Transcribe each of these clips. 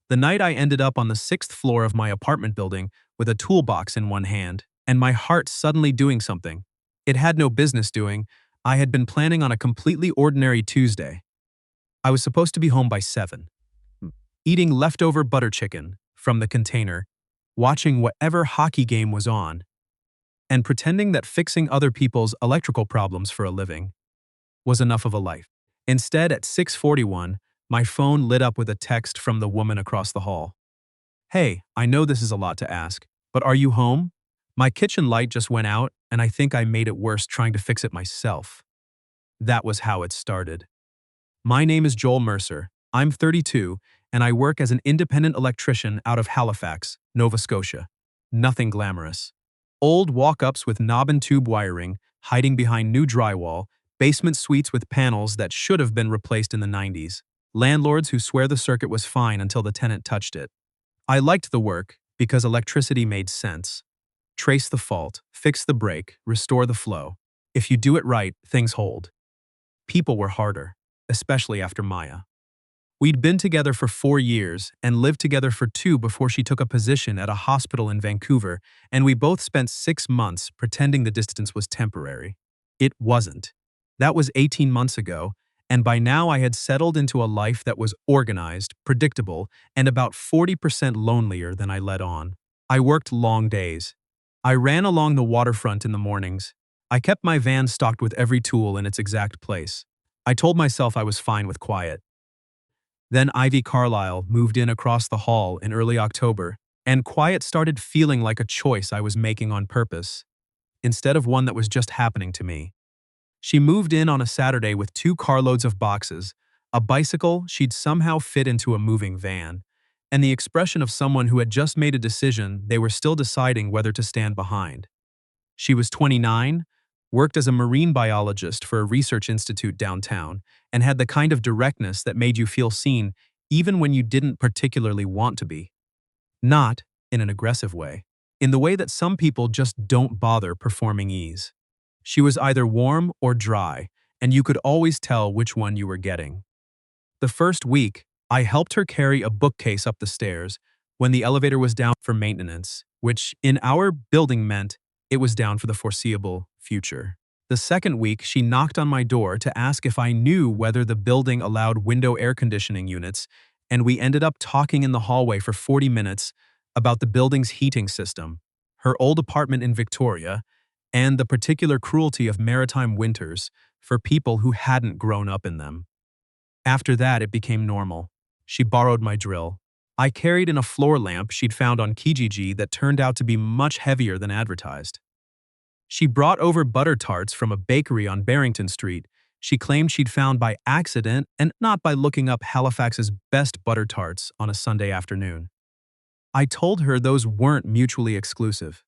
The night I ended up on the sixth floor of my apartment building with a toolbox in one hand, and my heart suddenly doing something it had no business doing. I had been planning on a completely ordinary Tuesday. I was supposed to be home by 7, eating leftover butter chicken from the container, watching whatever hockey game was on, and pretending that fixing other people's electrical problems for a living was enough of a life. Instead, at 6:41, my phone lit up with a text from the woman across the hall. "Hey, I know this is a lot to ask, but are you home? My kitchen light just went out, and I think I made it worse trying to fix it myself." That was how it started. My name is Joel Mercer. I'm 32, and I work as an independent electrician out of Halifax, Nova Scotia. Nothing glamorous. Old walk-ups with knob and tube wiring, hiding behind new drywall, basement suites with panels that should have been replaced in the 90s. Landlords who swear the circuit was fine until the tenant touched it. I liked the work because electricity made sense. Trace the fault, fix the break, restore the flow. If you do it right, things hold. People were harder, especially after Maya. We'd been together for 4 years and lived together for 2 before she took a position at a hospital in Vancouver, and we both spent 6 months pretending the distance was temporary. It wasn't. That was 18 months ago, and by now I had settled into a life that was organized, predictable, and about 40% lonelier than I let on. I worked long days. I ran along the waterfront in the mornings. I kept my van stocked with every tool in its exact place. I told myself I was fine with quiet. Then Ivy Carlisle moved in across the hall in early October, and quiet started feeling like a choice I was making on purpose, instead of one that was just happening to me. She moved in on a Saturday with 2 carloads of boxes, a bicycle she'd somehow fit into a moving van, and the expression of someone who had just made a decision they were still deciding whether to stand behind. She was 29, worked as a marine biologist for a research institute downtown, and had the kind of directness that made you feel seen even when you didn't particularly want to be. Not in an aggressive way, in the way that some people just don't bother performing ease. She was either warm or dry, and you could always tell which one you were getting. The first week, I helped her carry a bookcase up the stairs when the elevator was down for maintenance, which in our building meant it was down for the foreseeable future. The second week, she knocked on my door to ask if I knew whether the building allowed window air conditioning units, and we ended up talking in the hallway for 40 minutes about the building's heating system, her old apartment in Victoria, and the particular cruelty of maritime winters for people who hadn't grown up in them. After that, it became normal. She borrowed my drill. I carried in a floor lamp she'd found on Kijiji that turned out to be much heavier than advertised. She brought over butter tarts from a bakery on Barrington Street she claimed she'd found by accident and not by looking up Halifax's best butter tarts on a Sunday afternoon. I told her those weren't mutually exclusive.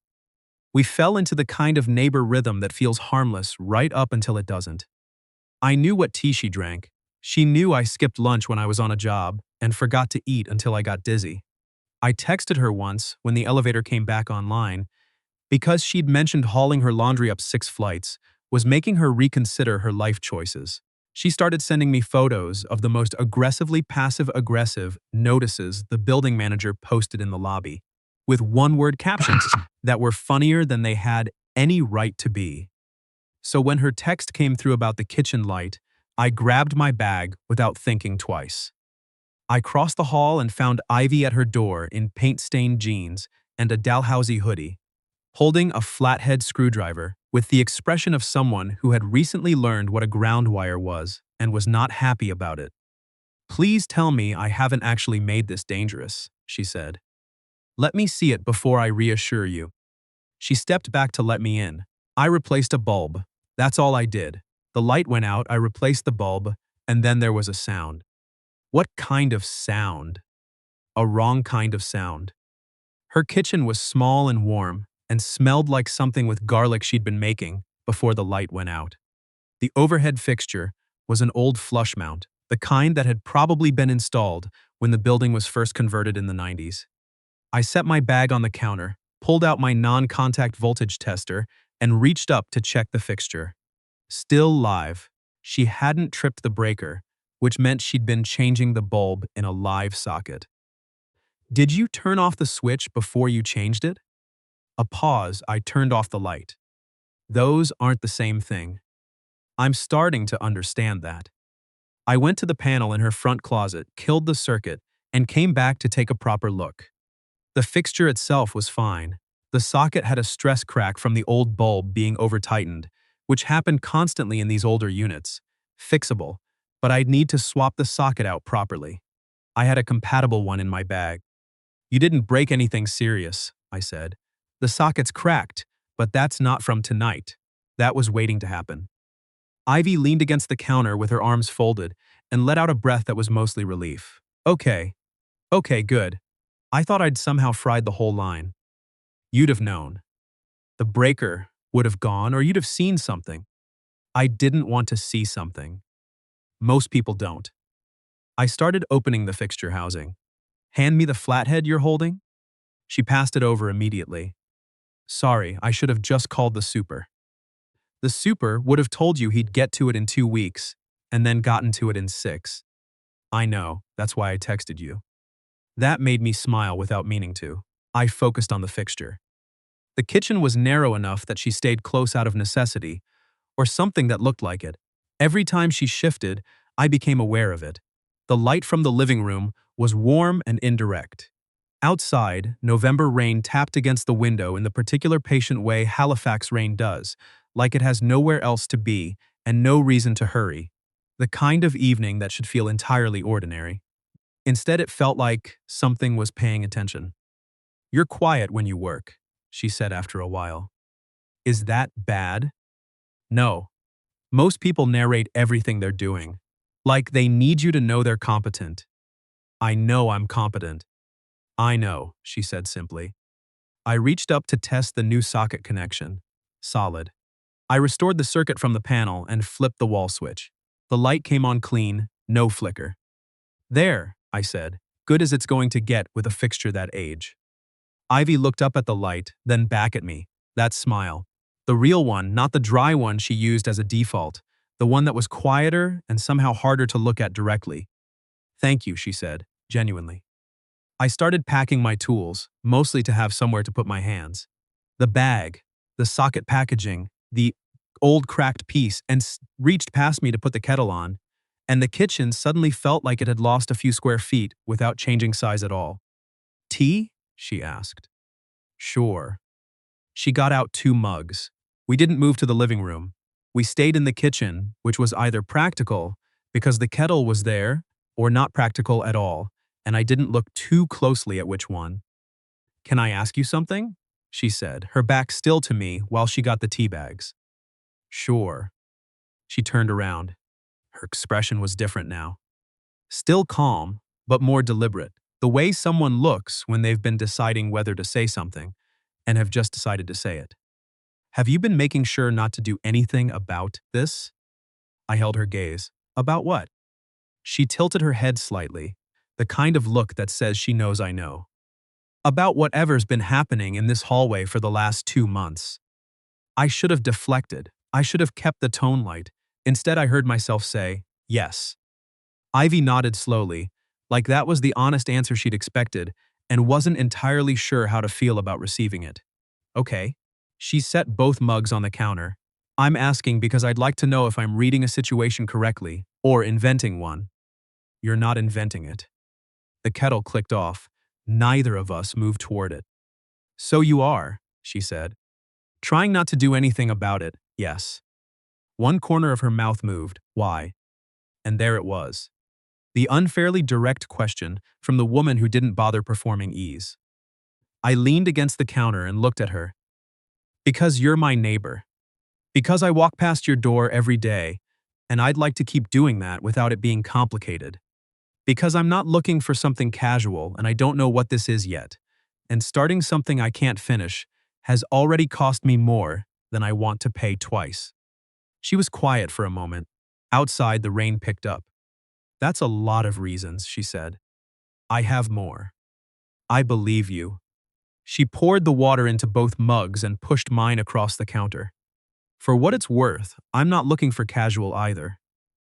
We fell into the kind of neighbor rhythm that feels harmless right up until it doesn't. I knew what tea she drank. She knew I skipped lunch when I was on a job and forgot to eat until I got dizzy. I texted her once when the elevator came back online because she'd mentioned hauling her laundry up 6 flights was making her reconsider her life choices. She started sending me photos of the most aggressively passive-aggressive notices the building manager posted in the lobby, with one-word captions that were funnier than they had any right to be. So when her text came through about the kitchen light, I grabbed my bag without thinking twice. I crossed the hall and found Ivy at her door in paint-stained jeans and a Dalhousie hoodie, holding a flathead screwdriver with the expression of someone who had recently learned what a ground wire was and was not happy about it. "Please tell me I haven't actually made this dangerous," she said. "Let me see it before I reassure you." She stepped back to let me in. I replaced a bulb. That's all I did. The light went out, I replaced the bulb, and then there was a sound. What kind of sound? A wrong kind of sound. Her kitchen was small and warm, and smelled like something with garlic she'd been making before the light went out. The overhead fixture was an old flush mount, the kind that had probably been installed when the building was first converted in the 90s. I set my bag on the counter, pulled out my non-contact voltage tester, and reached up to check the fixture. Still live. She hadn't tripped the breaker, which meant she'd been changing the bulb in a live socket. Did you turn off the switch before you changed it? A pause. I turned off the light. Those aren't the same thing. I'm starting to understand that. I went to the panel in her front closet, killed the circuit, and came back to take a proper look. The fixture itself was fine. The socket had a stress crack from the old bulb being over-tightened, which happened constantly in these older units. Fixable, but I'd need to swap the socket out properly. I had a compatible one in my bag. You didn't break anything serious, I said. The socket's cracked, but that's not from tonight. That was waiting to happen. Ivy leaned against the counter with her arms folded and let out a breath that was mostly relief. Okay, good. I thought I'd somehow fried the whole line. You'd have known. The breaker would have gone, or you'd have seen something. I didn't want to see something. Most people don't. I started opening the fixture housing. Hand me the flathead you're holding? She passed it over immediately. Sorry, I should have just called the super. The super would have told you he'd get to it in 2 weeks, and then gotten to it in 6. I know, that's why I texted you. That made me smile without meaning to. I focused on the fixture. The kitchen was narrow enough that she stayed close out of necessity, or something that looked like it. Every time she shifted, I became aware of it. The light from the living room was warm and indirect. Outside, November rain tapped against the window in the particular patient way Halifax rain does, like it has nowhere else to be and no reason to hurry. The kind of evening that should feel entirely ordinary. Instead, it felt like something was paying attention. You're quiet when you work, she said after a while. Is that bad? No. Most people narrate everything they're doing. Like they need you to know they're competent. I know I'm competent. I know, she said simply. I reached up to test the new socket connection. Solid. I restored the circuit from the panel and flipped the wall switch. The light came on clean, no flicker. There, I said, good as it's going to get with a fixture that age. Ivy looked up at the light, then back at me. That smile. The real one, not the dry one she used as a default. The one that was quieter and somehow harder to look at directly. Thank you, she said, genuinely. I started packing my tools, mostly to have somewhere to put my hands. The bag, the socket packaging, the old cracked piece, and reached past me to put the kettle on, and the kitchen suddenly felt like it had lost a few square feet without changing size at all. Tea? She asked. Sure. She got out 2 mugs. We didn't move to the living room. We stayed in the kitchen, which was either practical, because the kettle was there, or not practical at all, and I didn't look too closely at which one. Can I ask you something? She said, her back still to me while she got the tea bags. Sure. She turned around. Her expression was different now. Still calm, but more deliberate. The way someone looks when they've been deciding whether to say something, and have just decided to say it. Have you been making sure not to do anything about this? I held her gaze. About what? She tilted her head slightly, the kind of look that says she knows I know. About whatever's been happening in this hallway for the last 2 months. I should have deflected. I should have kept the tone light. Instead, I heard myself say, yes. Ivy nodded slowly, like that was the honest answer she'd expected, and wasn't entirely sure how to feel about receiving it. Okay. She set both mugs on the counter. I'm asking because I'd like to know if I'm reading a situation correctly, or inventing one. You're not inventing it. The kettle clicked off. Neither of us moved toward it. So you are, she said. Trying not to do anything about it, yes. One corner of her mouth moved. Why? And there it was. The unfairly direct question from the woman who didn't bother performing ease. I leaned against the counter and looked at her. Because you're my neighbor. Because I walk past your door every day, and I'd like to keep doing that without it being complicated. Because I'm not looking for something casual and I don't know what this is yet, and starting something I can't finish has already cost me more than I want to pay twice. She was quiet for a moment. Outside, the rain picked up. That's a lot of reasons, she said. I have more. I believe you. She poured the water into both mugs and pushed mine across the counter. For what it's worth, I'm not looking for casual either.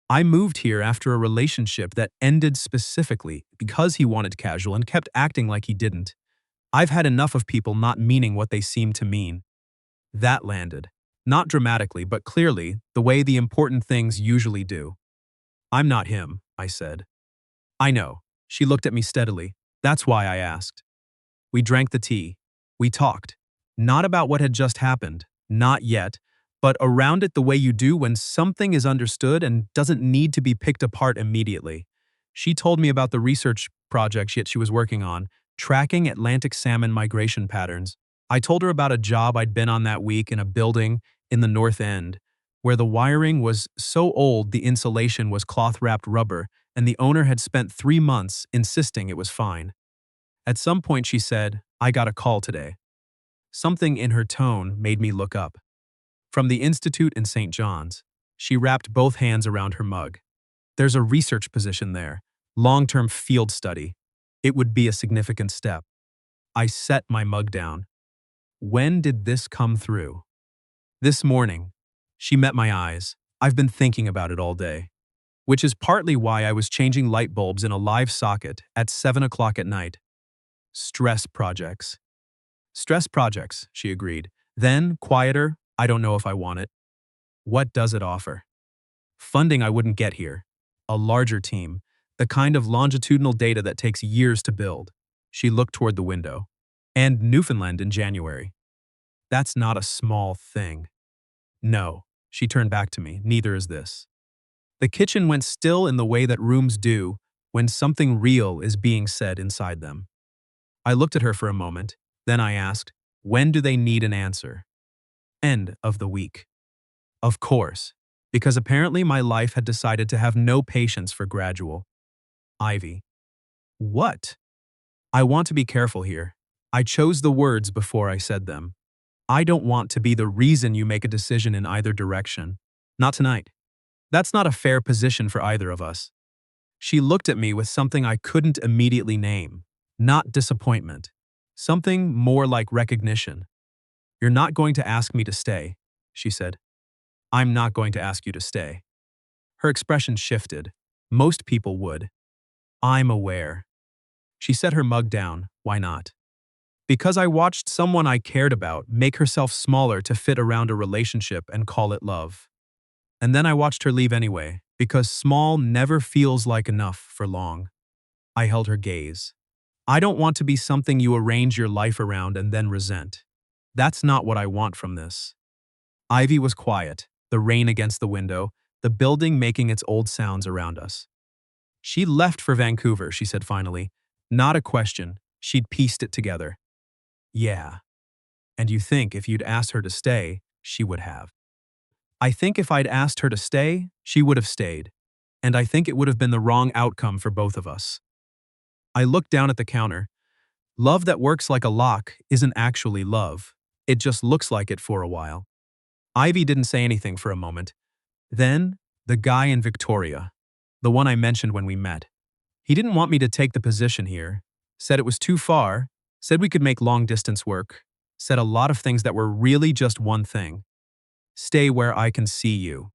I moved here after a relationship that ended specifically because he wanted casual and kept acting like he didn't. I've had enough of people not meaning what they seem to mean. That landed. Not dramatically, but clearly, the way the important things usually do. I'm not him, I said. I know. She looked at me steadily. That's why I asked. We drank the tea. We talked. Not about what had just happened, not yet, but around it the way you do when something is understood and doesn't need to be picked apart immediately. She told me about the research project she was working on, tracking Atlantic salmon migration patterns. I told her about a job I'd been on that week in a building in the North End, where the wiring was so old the insulation was cloth-wrapped rubber, and the owner had spent 3 months insisting it was fine. At some point she said, "I got a call today." Something in her tone made me look up. From the Institute in St. John's. She wrapped both hands around her mug. There's a research position there, long-term field study. It would be a significant step. I set my mug down. When did this come through? This morning. She met my eyes. I've been thinking about it all day. Which is partly why I was changing light bulbs in a live socket at 7 o'clock at night. Stress projects. Stress projects, she agreed. Then, quieter, I don't know if I want it. What does it offer? Funding I wouldn't get here. A larger team. The kind of longitudinal data that takes years to build. She looked toward the window. And Newfoundland in January. That's not a small thing. No, she turned back to me, neither is this. The kitchen went still in the way that rooms do when something real is being said inside them. I looked at her for a moment, then I asked, when do they need an answer? End of the week. Of course, because apparently my life had decided to have no patience for gradual. Ivy. What? I want to be careful here. I chose the words before I said them. I don't want to be the reason you make a decision in either direction. Not tonight. That's not a fair position for either of us. She looked at me with something I couldn't immediately name. Not disappointment. Something more like recognition. You're not going to ask me to stay, she said. I'm not going to ask you to stay. Her expression shifted. Most people would. I'm aware. She set her mug down. Why not? Because I watched someone I cared about make herself smaller to fit around a relationship and call it love. And then I watched her leave anyway, because small never feels like enough for long. I held her gaze. I don't want to be something you arrange your life around and then resent. That's not what I want from this. Ivy was quiet, the rain against the window, the building making its old sounds around us. She left for Vancouver, she said finally. Not a question, she'd pieced it together. Yeah. And you think if you'd asked her to stay, she would have. I think if I'd asked her to stay, she would have stayed. And I think it would have been the wrong outcome for both of us. I looked down at the counter. Love that works like a lock isn't actually love. It just looks like it for a while. Ivy didn't say anything for a moment. Then, the guy in Victoria, the one I mentioned when we met. He didn't want me to take the position here, said it was too far, said we could make long distance work, said a lot of things that were really just one thing. Stay where I can see you.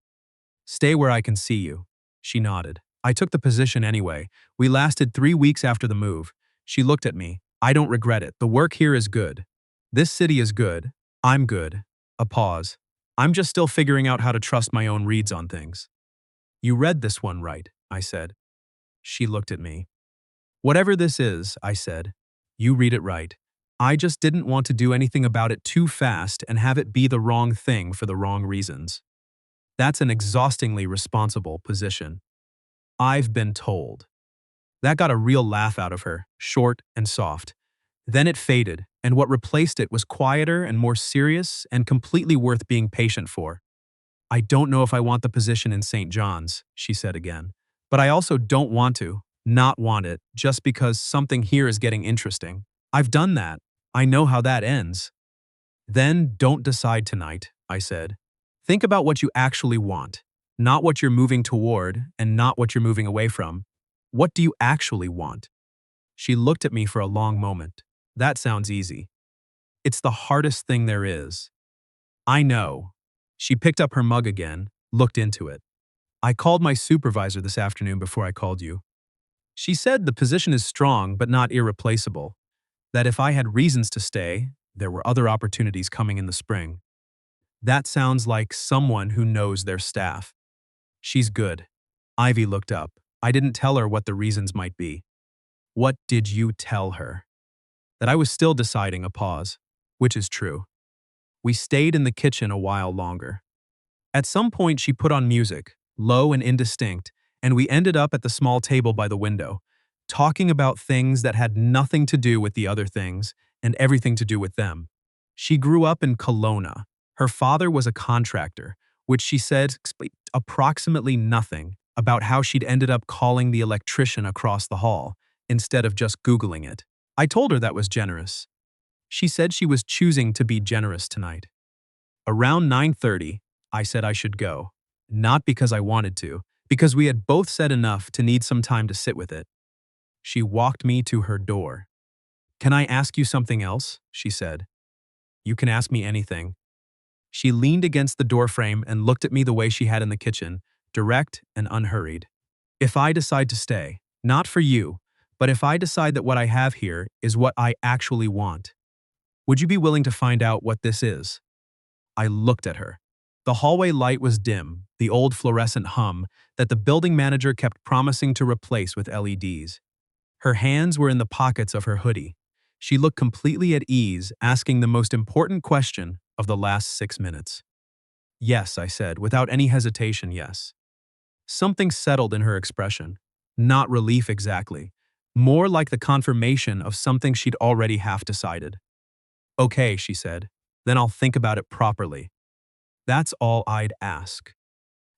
Stay where I can see you. She nodded. I took the position anyway. We lasted 3 weeks after the move. She looked at me. I don't regret it. The work here is good. This city is good. I'm good. A pause. I'm just still figuring out how to trust my own reads on things. You read this one right, I said. She looked at me. Whatever this is, I said, you read it right. I just didn't want to do anything about it too fast and have it be the wrong thing for the wrong reasons. That's an exhaustingly responsible position. I've been told. That got a real laugh out of her, short and soft. Then it faded, and what replaced it was quieter and more serious and completely worth being patient for. I don't know if I want the position in St. John's, she said again. But I also don't want to, not want it, just because something here is getting interesting. I've done that. I know how that ends. Then don't decide tonight, I said. Think about what you actually want, not what you're moving toward and not what you're moving away from. What do you actually want? She looked at me for a long moment. That sounds easy. It's the hardest thing there is. I know. She picked up her mug again, looked into it. I called my supervisor this afternoon before I called you. She said the position is strong but not irreplaceable, that if I had reasons to stay, there were other opportunities coming in the spring. That sounds like someone who knows their staff. She's good. Ivy looked up. I didn't tell her what the reasons might be. What did you tell her? That I was still deciding. A pause. Which is true. We stayed in the kitchen a while longer. At some point she put on music, low and indistinct, and we ended up at the small table by the window, talking about things that had nothing to do with the other things and everything to do with them. She grew up in Kelowna. Her father was a contractor, which she said explained approximately nothing about how she'd ended up calling the electrician across the hall instead of just Googling it. I told her that was generous. She said she was choosing to be generous tonight. Around 9:30, I said I should go. Not because I wanted to, because we had both said enough to need some time to sit with it. She walked me to her door. Can I ask you something else? She said. You can ask me anything. She leaned against the doorframe and looked at me the way she had in the kitchen, direct and unhurried. If I decide to stay, not for you, but if I decide that what I have here is what I actually want, would you be willing to find out what this is? I looked at her. The hallway light was dim, the old fluorescent hum that the building manager kept promising to replace with LEDs. Her hands were in the pockets of her hoodie. She looked completely at ease, asking the most important question of the last 6 minutes. Yes, I said, without any hesitation, yes. Something settled in her expression. Not relief exactly. More like the confirmation of something she'd already half decided. Okay, she said. Then I'll think about it properly. That's all I'd ask.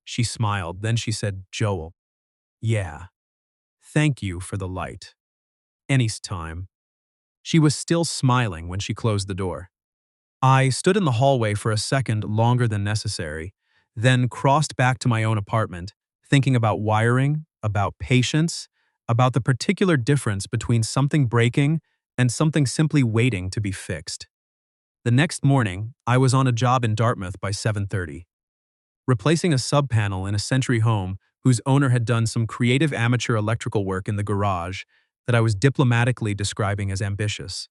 She smiled, then she said, Joel. Yeah. Thank you for the light. Anytime. She was still smiling when she closed the door. I stood in the hallway for a second longer than necessary, then crossed back to my own apartment, thinking about wiring, about patience, about the particular difference between something breaking and something simply waiting to be fixed. The next morning, I was on a job in Dartmouth by 7:30, replacing a sub-panel in a Century home whose owner had done some creative amateur electrical work in the garage that I was diplomatically describing as ambitious.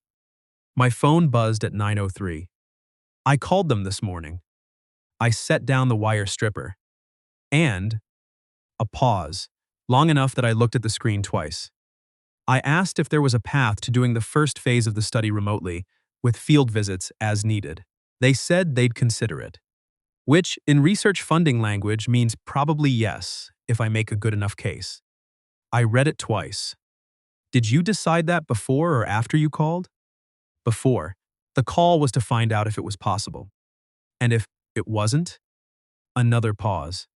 My phone buzzed at 9:03. I called them this morning. I set down the wire stripper. And a pause, long enough that I looked at the screen twice. I asked if there was a path to doing the first phase of the study remotely, with field visits as needed. They said they'd consider it, which, in research funding language, means probably yes, if I make a good enough case. I read it twice. Did you decide that before or after you called? Before. The call was to find out if it was possible. And if it wasn't? Another pause.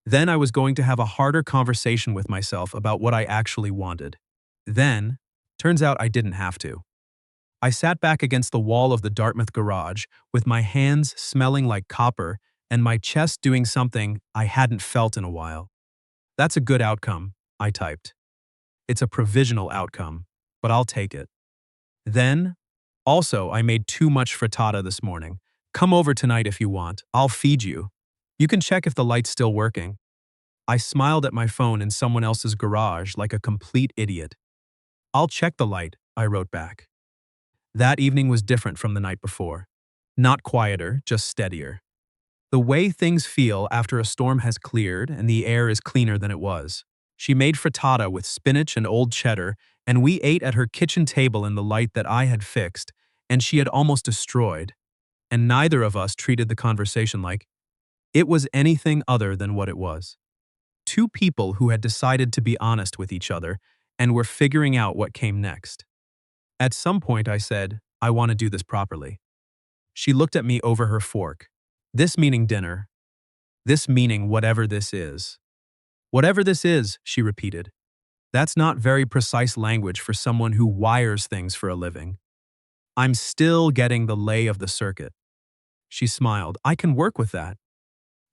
Then I was going to have a harder conversation with myself about what I actually wanted. Then, turns out I didn't have to. I sat back against the wall of the Dartmouth garage with my hands smelling like copper and my chest doing something I hadn't felt in a while. That's a good outcome, I typed. It's a provisional outcome, but I'll take it. Then, also, I made too much frittata this morning. Come over tonight if you want. I'll feed you. You can check if the light's still working. I smiled at my phone in someone else's garage like a complete idiot. I'll check the light, I wrote back. That evening was different from the night before. Not quieter, just steadier. The way things feel after a storm has cleared and the air is cleaner than it was. She made frittata with spinach and old cheddar, and we ate at her kitchen table in the light that I had fixed, and she had almost destroyed. And neither of us treated the conversation like it was anything other than what it was. Two people who had decided to be honest with each other and were figuring out what came next. At some point I said, I want to do this properly. She looked at me over her fork. This meaning dinner. This meaning whatever this is. Whatever this is, she repeated. That's not very precise language for someone who wires things for a living. I'm still getting the lay of the circuit. She smiled. I can work with that.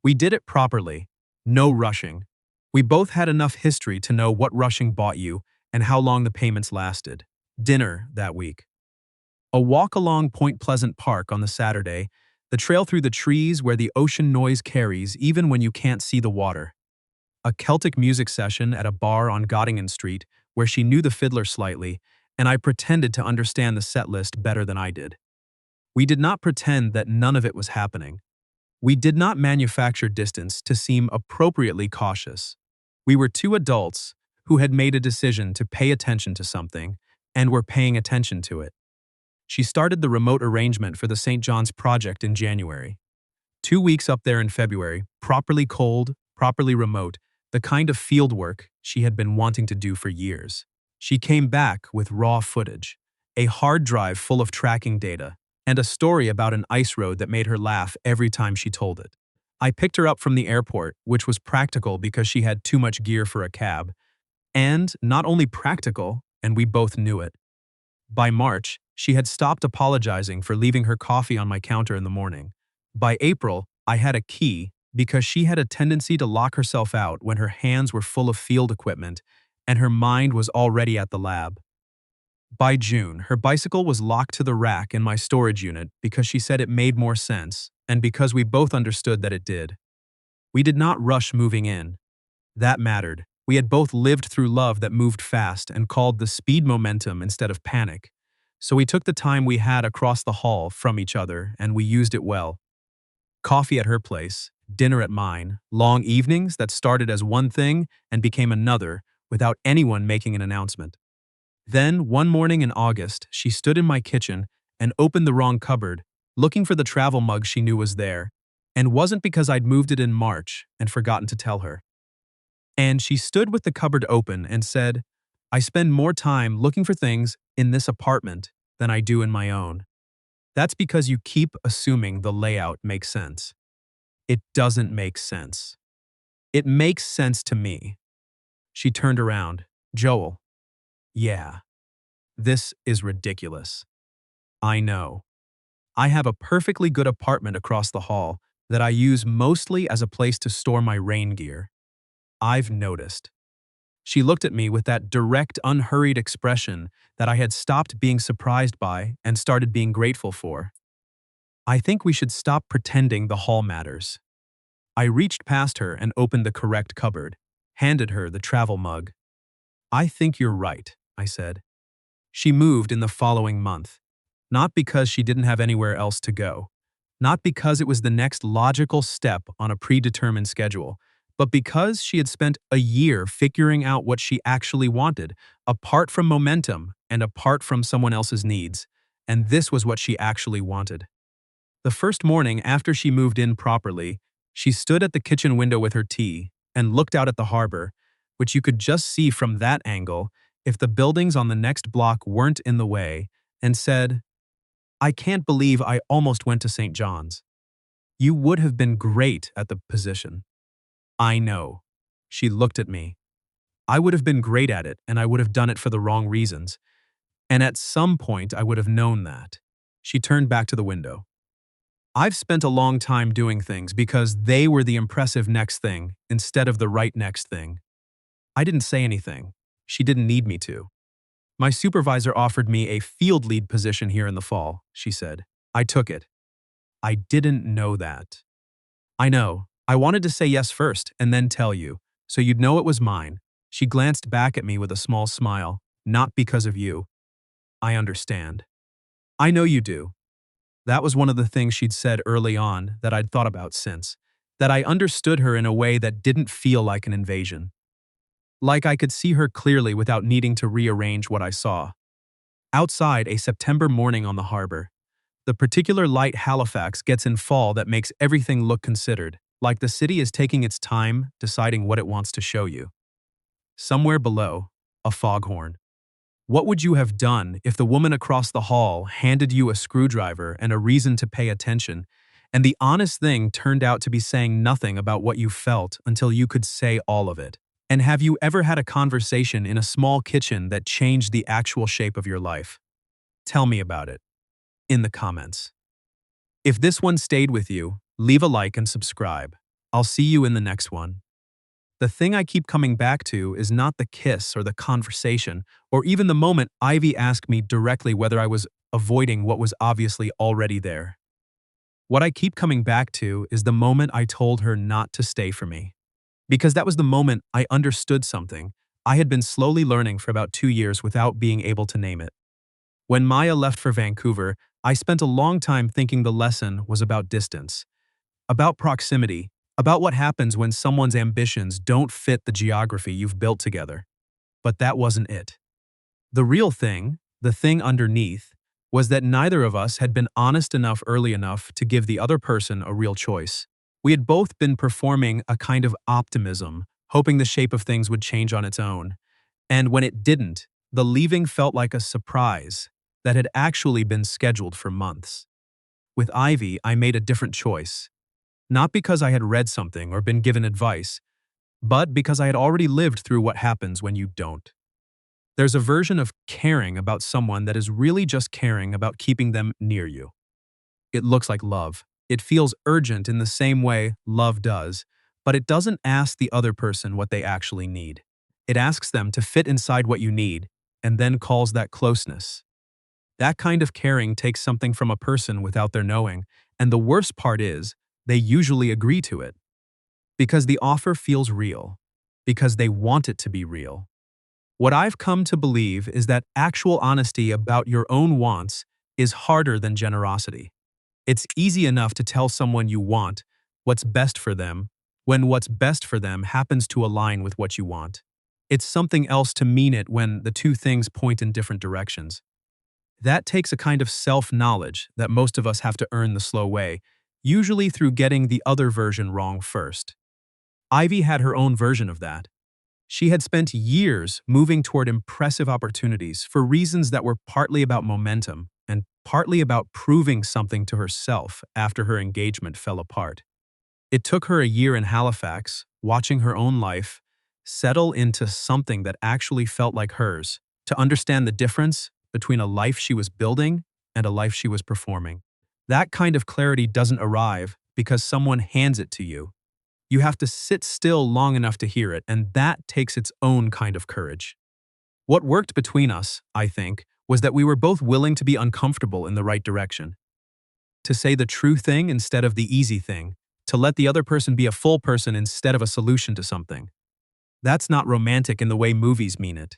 We did it properly. No rushing. We both had enough history to know what rushing bought you and how long the payments lasted. Dinner that week. A walk along Point Pleasant Park on the Saturday, the trail through the trees where the ocean noise carries even when you can't see the water. a Celtic music session at a bar on Gottingen Street where she knew the fiddler slightly, and I pretended to understand the set list better than I did. We did not pretend that none of it was happening. We did not manufacture distance to seem appropriately cautious. We were two adults who had made a decision to pay attention to something and were paying attention to it. She started the remote arrangement for the St. John's project in January. 2 weeks up there in February, properly cold, properly remote, the kind of field work she had been wanting to do for years. She came back with raw footage, a hard drive full of tracking data, and a story about an ice road that made her laugh every time she told it. I picked her up from the airport, which was practical because she had too much gear for a cab, and not only practical, and we both knew it. By March, she had stopped apologizing for leaving her coffee on my counter in the morning. By April, I had a key because she had a tendency to lock herself out when her hands were full of field equipment and her mind was already at the lab. By June, her bicycle was locked to the rack in my storage unit because she said it made more sense and because we both understood that it did. We did not rush moving in. That mattered. We had both lived through love that moved fast and called the speed momentum instead of panic. So we took the time we had across the hall from each other and we used it well. Coffee at her place, dinner at mine, long evenings that started as one thing and became another without anyone making an announcement. Then, one morning in August, she stood in my kitchen and opened the wrong cupboard, looking for the travel mug she knew was there, and wasn't because I'd moved it in March and forgotten to tell her. And she stood with the cupboard open and said, "I spend more time looking for things in this apartment than I do in my own. That's because you keep assuming the layout makes sense. It doesn't make sense. It makes sense to me." She turned around. "Joel, yeah, this is ridiculous. I know. I have a perfectly good apartment across the hall that I use mostly as a place to store my rain gear. I've noticed." She looked at me with that direct, unhurried expression that I had stopped being surprised by and started being grateful for. "I think we should stop pretending the hall matters." I reached past her and opened the correct cupboard, handed her the travel mug. "I think you're right," I said. She moved in the following month, not because she didn't have anywhere else to go, not because it was the next logical step on a predetermined schedule, but because she had spent a year figuring out what she actually wanted, apart from momentum and apart from someone else's needs, and this was what she actually wanted. The first morning after she moved in properly, she stood at the kitchen window with her tea and looked out at the harbor, which you could just see from that angle if the buildings on the next block weren't in the way, and said, "I can't believe I almost went to St. John's. You would have been great at the position." "I know." She looked at me. "I would have been great at it, and I would have done it for the wrong reasons. And at some point I would have known that." She turned back to the window. "I've spent a long time doing things because they were the impressive next thing instead of the right next thing." I didn't say anything. She didn't need me to. "My supervisor offered me a field lead position here in the fall," she said. "I took it." "I didn't know that." "I know. I wanted to say yes first and then tell you, so you'd know it was mine." She glanced back at me with a small smile. "Not because of you." "I understand." "I know you do." That was one of the things she'd said early on that I'd thought about since, that I understood her in a way that didn't feel like an invasion. Like I could see her clearly without needing to rearrange what I saw. Outside, a September morning on the harbor. The particular light Halifax gets in fall that makes everything look considered, like the city is taking its time deciding what it wants to show you. Somewhere below, a foghorn. What would you have done if the woman across the hall handed you a screwdriver and a reason to pay attention, and the honest thing turned out to be saying nothing about what you felt until you could say all of it? And have you ever had a conversation in a small kitchen that changed the actual shape of your life? Tell me about it in the comments. If this one stayed with you, leave a like and subscribe. I'll see you in the next one. The thing I keep coming back to is not the kiss or the conversation, or even the moment Ivy asked me directly whether I was avoiding what was obviously already there. What I keep coming back to is the moment I told her not to stay for me. Because that was the moment I understood something I had been slowly learning for about 2 years without being able to name it. When Maya left for Vancouver, I spent a long time thinking the lesson was about distance, about proximity, about what happens when someone's ambitions don't fit the geography you've built together. But that wasn't it. The real thing, the thing underneath, was that neither of us had been honest enough early enough to give the other person a real choice. We had both been performing a kind of optimism, hoping the shape of things would change on its own. And when it didn't, the leaving felt like a surprise that had actually been scheduled for months. With Ivy, I made a different choice. Not because I had read something or been given advice, but because I had already lived through what happens when you don't. There's a version of caring about someone that is really just caring about keeping them near you. It looks like love. It feels urgent in the same way love does, but it doesn't ask the other person what they actually need. It asks them to fit inside what you need, and then calls that closeness. That kind of caring takes something from a person without their knowing, and the worst part is, they usually agree to it. Because the offer feels real. Because they want it to be real. What I've come to believe is that actual honesty about your own wants is harder than generosity. It's easy enough to tell someone you want what's best for them when what's best for them happens to align with what you want. It's something else to mean it when the two things point in different directions. That takes a kind of self-knowledge that most of us have to earn the slow way, usually through getting the other version wrong first. Ivy had her own version of that. She had spent years moving toward impressive opportunities for reasons that were partly about momentum and partly about proving something to herself after her engagement fell apart. It took her a year in Halifax, watching her own life settle into something that actually felt like hers, to understand the difference between a life she was building and a life she was performing. That kind of clarity doesn't arrive because someone hands it to you. You have to sit still long enough to hear it, and that takes its own kind of courage. What worked between us, I think, was that we were both willing to be uncomfortable in the right direction. To say the true thing instead of the easy thing. To let the other person be a full person instead of a solution to something. That's not romantic in the way movies mean it.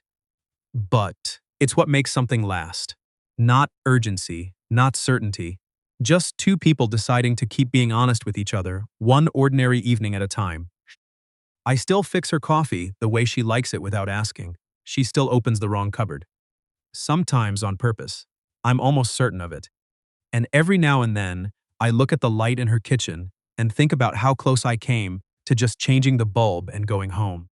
But it's what makes something last. Not urgency, not certainty. Just two people deciding to keep being honest with each other, one ordinary evening at a time. I still fix her coffee the way she likes it without asking. She still opens the wrong cupboard. Sometimes on purpose. I'm almost certain of it. And every now and then, I look at the light in her kitchen and think about how close I came to just changing the bulb and going home.